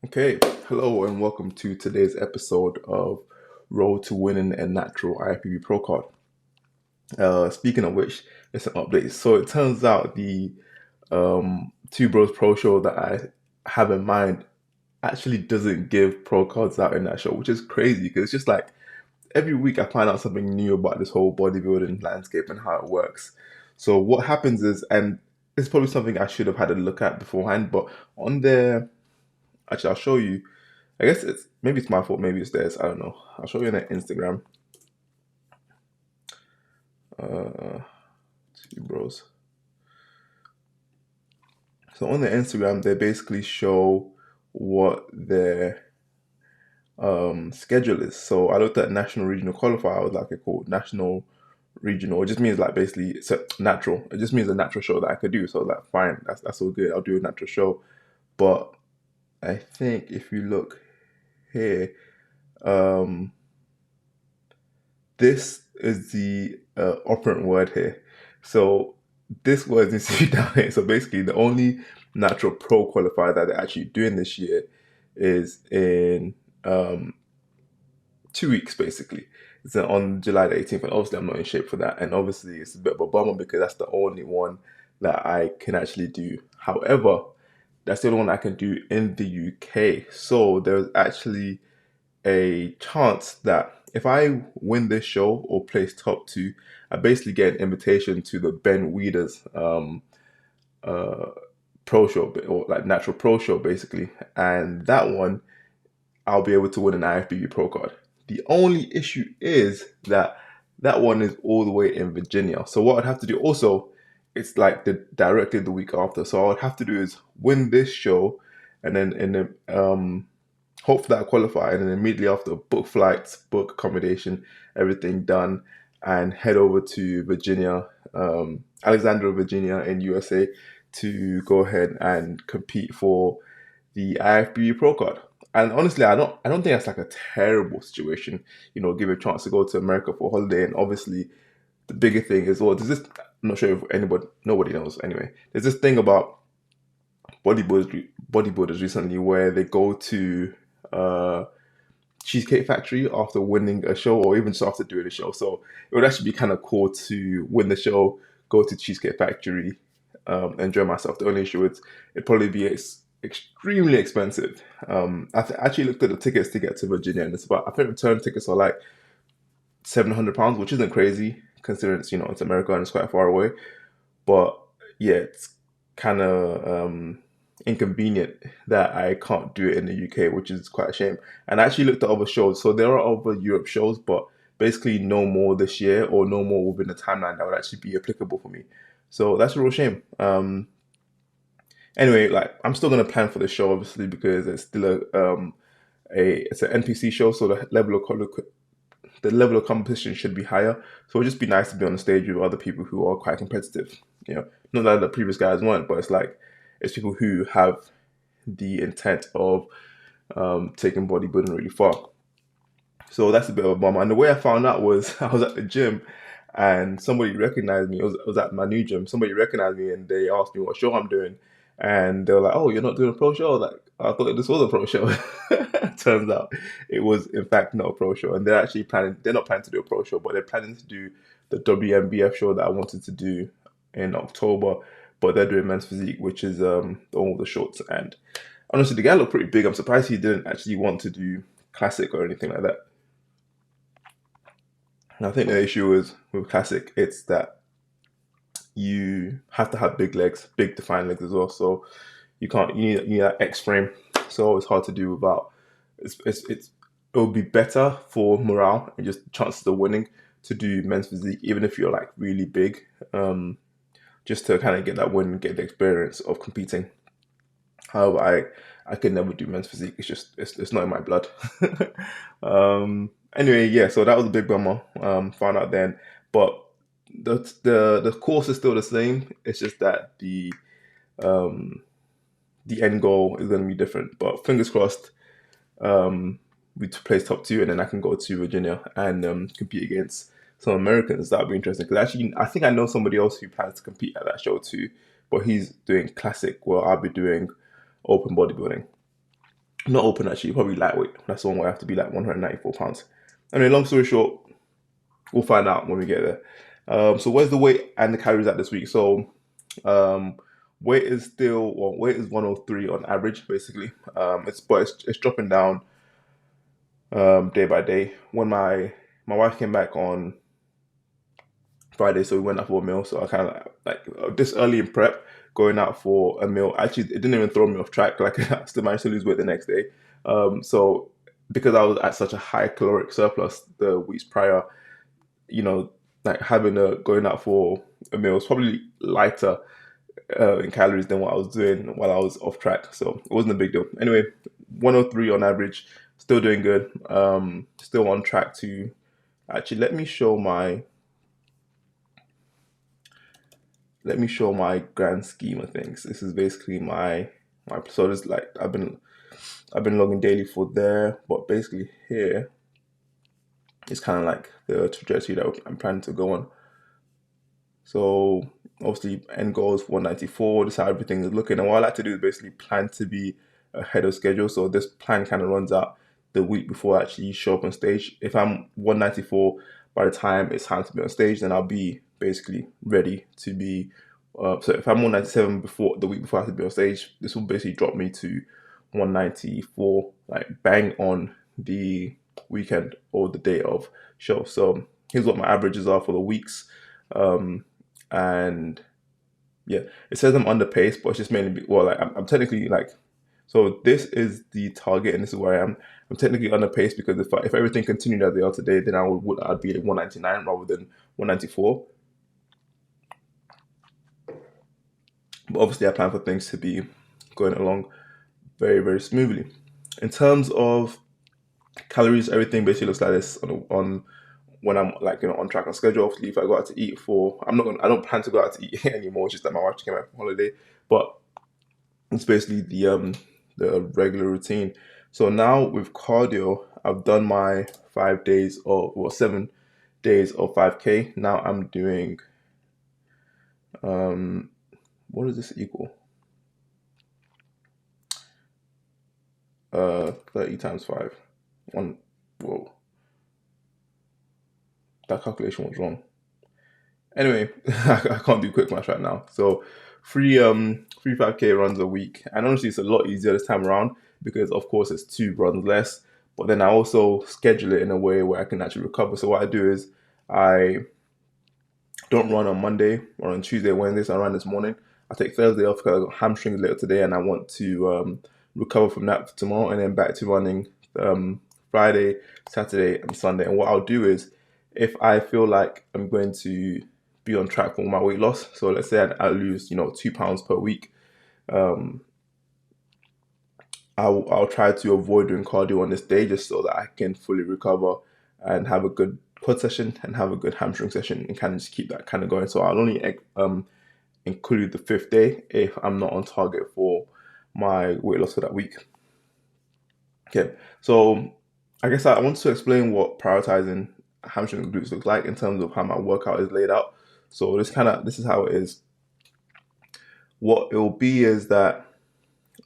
Okay, hello and welcome to today's episode of Road to Winning a Natural IFBB Pro Card. Speaking of which, it's an update. So it turns out the Two Bros Pro Show that I have in mind actually doesn't give pro cards out in that show, which is crazy because it's just like every week I find out something new about this whole bodybuilding landscape and how it works. So what happens is, and it's probably something I should have had a look at beforehand, but on there, actually, I'll show you. I guess maybe it's my fault, maybe it's theirs. I don't know. I'll show you on their Instagram. Uh, Two bros. So on their Instagram, they basically show what their schedule is. So I looked at national regional qualifier. I was like, okay, cool. National regional. It just means like basically it's a natural. It just means a natural show that I could do. So I was like, fine, that's all good. I'll do a natural show. But I think if you look here, um, this is the operant word here. So this word needs to be down here. So basically, the only natural pro qualifier that they're actually doing this year is in 2 weeks, basically. It's on July the 18th, and obviously I'm not in shape for that. And obviously it's a bit of a bummer because that's the only one that I can actually do. However, that's the only one I can do in the UK. So there's actually a chance that if I win this show or place top two, I basically get an invitation to the Ben Weeders uh, pro show or like natural pro show basically, and that one I'll be able to win an IFBB Pro card. The only issue is that that one is all the way in Virginia. So what I'd have to do also, it's like directly the week after. So all I'd have to do is win this show, and then in the hope for that qualify, and then immediately after book flights, book accommodation, everything done, and head over to Virginia, Alexandria, Virginia in USA to go ahead and compete for the IFBB Pro card. And honestly, I don't think that's like a terrible situation. Give you a chance to go to America for a holiday, and obviously the bigger thing is, well, there's this. I'm not sure if nobody knows. Anyway, there's this thing about bodybuilders recently where they go to uh, Cheesecake Factory after winning a show, or even just after doing a show. So it would actually be kind of cool to win the show, go to Cheesecake Factory, enjoy myself. The only issue is it'd probably be extremely expensive. Actually looked at the tickets to get to Virginia, and it's about, I think return tickets are like £700, which isn't crazy considering it's America and it's quite far away. But yeah, it's kind of inconvenient that I can't do it in the UK, which is quite a shame. And I actually looked at other shows. So there are other Europe shows, but basically no more this year or no more within the timeline that would actually be applicable for me. So that's a real shame. Anyway, like I'm still gonna plan for the show, obviously, because it's still it's an NPC show, so the level of competition should be higher. So it'd just be nice to be on the stage with other people who are quite competitive. Not that the previous guys weren't, but it's people who have the intent of taking bodybuilding really far. So that's a bit of a bummer. And the way I found out was I was at the gym and somebody recognized me. It was at my new gym. Somebody recognized me and they asked me what show I'm doing. And they were like, "Oh, you're not doing a pro show?" Like, I thought this was a pro show. Turns out it was in fact not a pro show. And they're not planning to do a pro show, but they're planning to do the WMBF show that I wanted to do in October. But they're doing men's physique, which is all the shorts. And honestly, the guy looked pretty big. I'm surprised he didn't actually want to do classic or anything like that. And I think the issue is with classic, it's that you have to have big legs, big defined legs as well. So you need that X frame. So it's hard to do without. It would be better for morale and just chances of winning to do men's physique, even if you're like really big, just to kind of get that win, get the experience of competing. However, I can never do men's physique. It's not in my blood. Anyway, yeah. So that was a big bummer. Found out then, but the course is still the same. It's just that um, the end goal is going to be different. But fingers crossed, we place top two, and then I can go to Virginia and compete against some Americans. That would be interesting because actually, I think I know somebody else who plans to compete at that show too, but he's doing classic. Well, I'll be doing open bodybuilding. not open actually, probably lightweight. That's the one where I have to be like 194 pounds. Anyway, long story short, we'll find out when we get there. So where's the weight and the calories at this week? So um, weight is 103 on average basically. It's dropping down day by day. When my wife came back on Friday, so we went out for a meal. So I kind of this early in prep, going out for a meal. Actually, it didn't even throw me off track. Like I still managed to lose weight the next day. So because I was at such a high caloric surplus the weeks prior, like having a going out for a meal was probably lighter in calories than what I was doing while I was off track. So it wasn't a big deal. Anyway, 103 on average, still doing good. Still on track to actually let me show my grand scheme of things. This is basically my so this like I've been logging daily for there, but basically here it's kind of like the trajectory that I'm planning to go on. So obviously end goal is 194. This is how everything is looking. And what I like to do is basically plan to be ahead of schedule. So this plan kind of runs out the week before I actually show up on stage. If I'm 194 by the time it's time to be on stage, then I'll be basically ready to be. So if I'm 197 before the week before I have to be on stage, this will basically drop me to 194, like bang on the weekend or the day of show. So here's what my averages are for the weeks. And yeah, it says I'm under pace, but it's just mainly well, like I'm technically like, so this is the target, and this is where I am. I'm technically under pace because if everything continued as they are today, then I'd be at 199 rather than 194. But obviously, I plan for things to be going along very, very smoothly. In terms of calories, everything basically looks like this on when I'm like on track on schedule. Obviously, if I go out to eat I don't plan to go out to eat anymore. It's just that my wife came back from holiday, but it's basically the regular routine. So now with cardio, I've done my 5 days or 7 days of 5K. Now I'm doing um what does this equal? 30 times 5. One Whoa, that calculation was wrong. Anyway, I can't do quick math right now. So three 5K runs a week. And honestly it's a lot easier this time around because of course it's 2 runs less. But then I also schedule it in a way where I can actually recover. So what I do is I don't run on Monday or on Tuesday, Wednesday, so I run this morning. I take Thursday off because I got hamstrings later today and I want to recover from that for tomorrow and then back to running Friday, Saturday, and Sunday. And what I'll do is if I feel like I'm going to be on track for my weight loss, so let's say I lose, 2 pounds per week, um, I'll try to avoid doing cardio on this day just so that I can fully recover and have a good quad session and have a good hamstring session and kind of just keep that kind of going. So I'll only include the 5th day if I'm not on target for my weight loss for that week. Okay, so I guess I want to explain what prioritizing hamstring and glutes looks like in terms of how my workout is laid out. So this is how it is. What it will be is that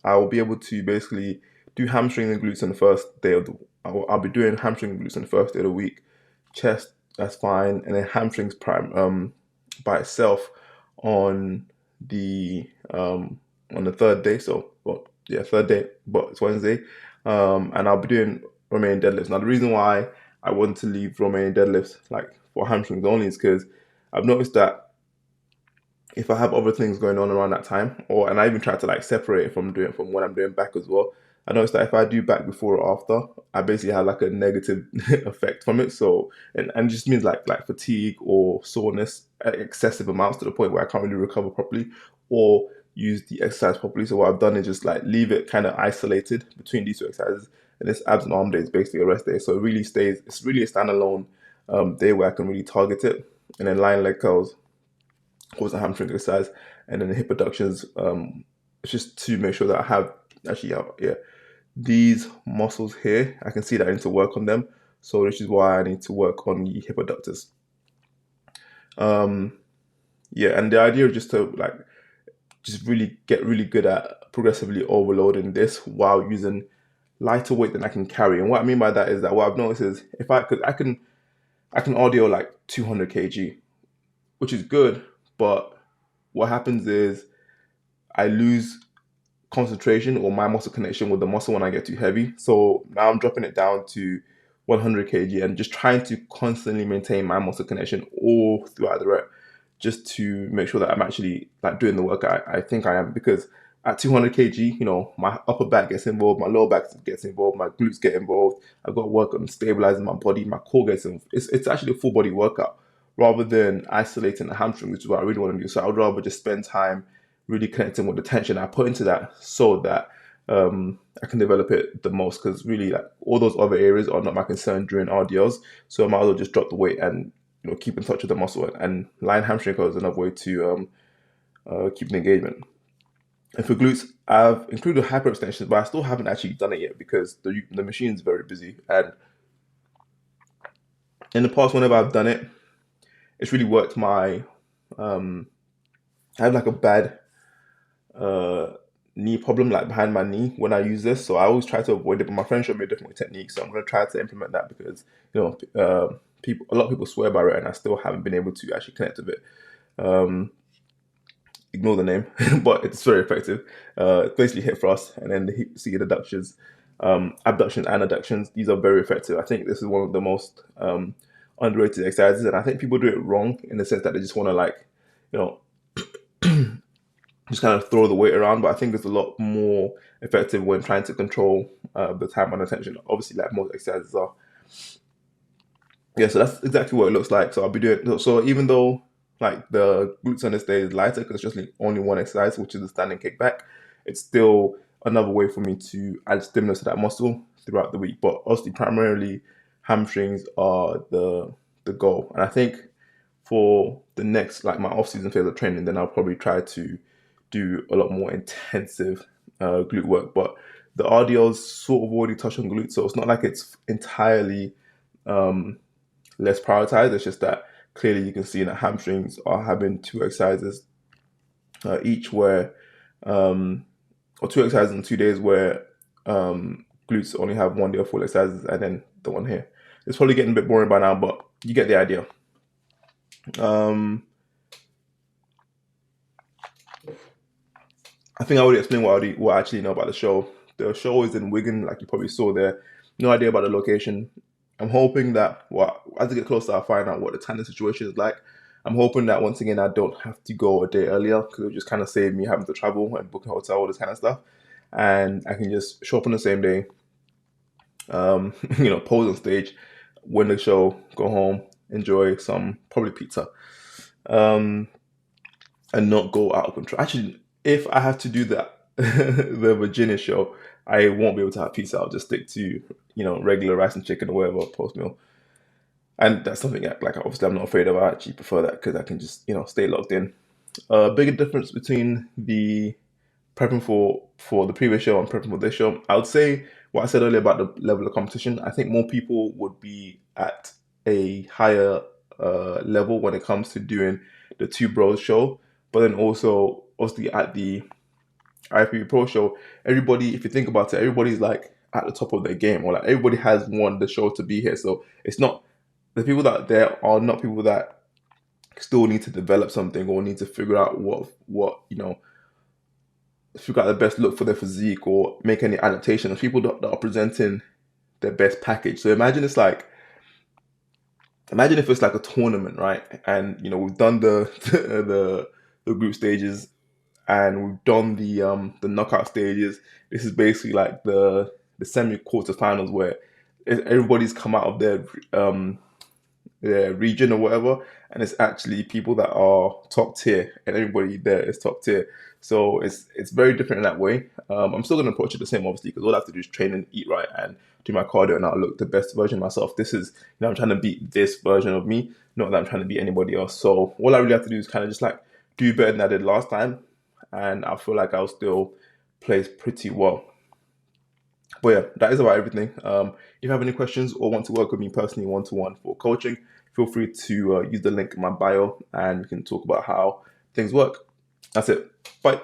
I will be able to basically do hamstring and glutes in the first day of the. I'll be doing hamstring and glutes in the first day of the week. Chest, that's fine, and then hamstrings prime by itself on the 3rd day. So well, yeah, 3rd day, but it's Wednesday, and I'll be doing Romanian deadlifts. Now the reason why I want to leave Romanian deadlifts like for hamstrings only is because I've noticed that if I have other things going on around that time, and I even try to like separate it from when I'm doing back as well. I noticed that if I do back before or after, I basically have like a negative effect from it. So and it just means like fatigue or soreness at excessive amounts to the point where I can't really recover properly or use the exercise properly. So what I've done is just like leave it kind of isolated between these 2 exercises. And this abs and arm day is basically a rest day. So it's really a standalone day where I can really target it. And then lying leg curls was a hamstring exercise, and then the hip abductions. It's just to make sure that I have these muscles here. I can see that I need to work on them, so this is why I need to work on the hip abductors. And the idea is just to just really get really good at progressively overloading this while using lighter weight than I can carry. And what I mean by that is that what I've noticed is if I can audio like 200 kg, which is good, but what happens is I lose concentration or my muscle connection with the muscle when I get too heavy. So now I'm dropping it down to 100 kg and just trying to constantly maintain my muscle connection all throughout the rep, just to make sure that I'm actually like doing the work I think I am. Because at 200 kg, my upper back gets involved, my lower back gets involved, my glutes get involved. I've got to work on stabilizing my body, my core gets involved. It's actually a full body workout rather than isolating the hamstring, which is what I really want to do. So I would rather just spend time really connecting with the tension I put into that so that I can develop it the most, because really like all those other areas are not my concern during RDLs. So I might as well just drop the weight and keep in touch with the muscle, and line hamstring curl is another way to keep the engagement. And for glutes, I've included hyperextensions, but I still haven't actually done it yet because the machine is very busy. And in the past, whenever I've done it, it's really worked my I have like a bad knee problem, like behind my knee when I use this. So I always try to avoid it, but my friend showed me a different technique, so I'm going to try to implement that because a lot of people swear by it, and I still haven't been able to actually connect with it. Ignore the name, but it's very effective. It's basically hip thrust and then the hip seated adductions, abductions and adductions. These are very effective. I think this is one of the most underrated exercises, and I think people do it wrong in the sense that they just want to like, just kind of throw the weight around. But I think it's a lot more effective when trying to control the time and attention. Obviously, like most exercises are. Yeah, so that's exactly what it looks like. So I'll be doing. So even though like the glutes on this day is lighter because it's just only one exercise, which is the standing kickback, it's still another way for me to add stimulus to that muscle throughout the week. But obviously, primarily hamstrings are the goal. And I think for the next, like my off-season phase of training, then I'll probably try to do a lot more intensive glute work. But the RDLs sort of already touch on glutes, so it's not like it's entirely less prioritized. It's just that clearly you can see that hamstrings are having two exercises each where, or two exercises in 2 days where glutes only have one day of full exercises and then the one here. It's probably getting a bit boring by now, but you get the idea. I think I already explained what I actually know about the show. The show is in Wigan, like you probably saw there. No idea about the location. I'm hoping that as I get closer, I'll find out what the timing situation is like. I'm hoping that once again I don't have to go a day earlier because it'll just kind of save me having to travel and book a hotel, all this kind of stuff, and I can just show up on the same day. Pose on stage, win the show, go home, enjoy some probably pizza, and not go out of control. Actually, if I have to do that, the Virginia show, I won't be able to have pizza. I'll just stick to regular rice and chicken or whatever post meal. And that's something like obviously I'm not afraid of. I actually prefer that because I can just stay locked in. Bigger difference between the prepping for the previous show and prepping for this show, I would say what I said earlier about the level of competition. I think more people would be at a higher level when it comes to doing the Two Bros show, but then also obviously at the IFBB Pro show, everybody, if you think about it, everybody's like at the top of their game, or like everybody has won the show to be here. So it's not the people that there are not people that still need to develop something or need to figure out figure out the best look for their physique or make any adaptations. People that are presenting their best package. So imagine if it's like a tournament, right? And we've done the group stages and we've done the knockout stages. This is basically like the semi quarterfinals where everybody's come out of their region or whatever, and it's actually people that are top tier, and everybody there is top tier. So it's very different in that way. I'm still going to approach it the same, obviously, because all I have to do is train and eat right and do my cardio, and I'll look the best version of myself. This is, I'm trying to beat this version of me, not that I'm trying to beat anybody else. So all I really have to do is kind of just like do better than I did last time, and I feel like I'll still place pretty well. But yeah, that is about everything. If you have any questions or want to work with me personally one-to-one for coaching, feel free to use the link in my bio and we can talk about how things work. That's it. Bye.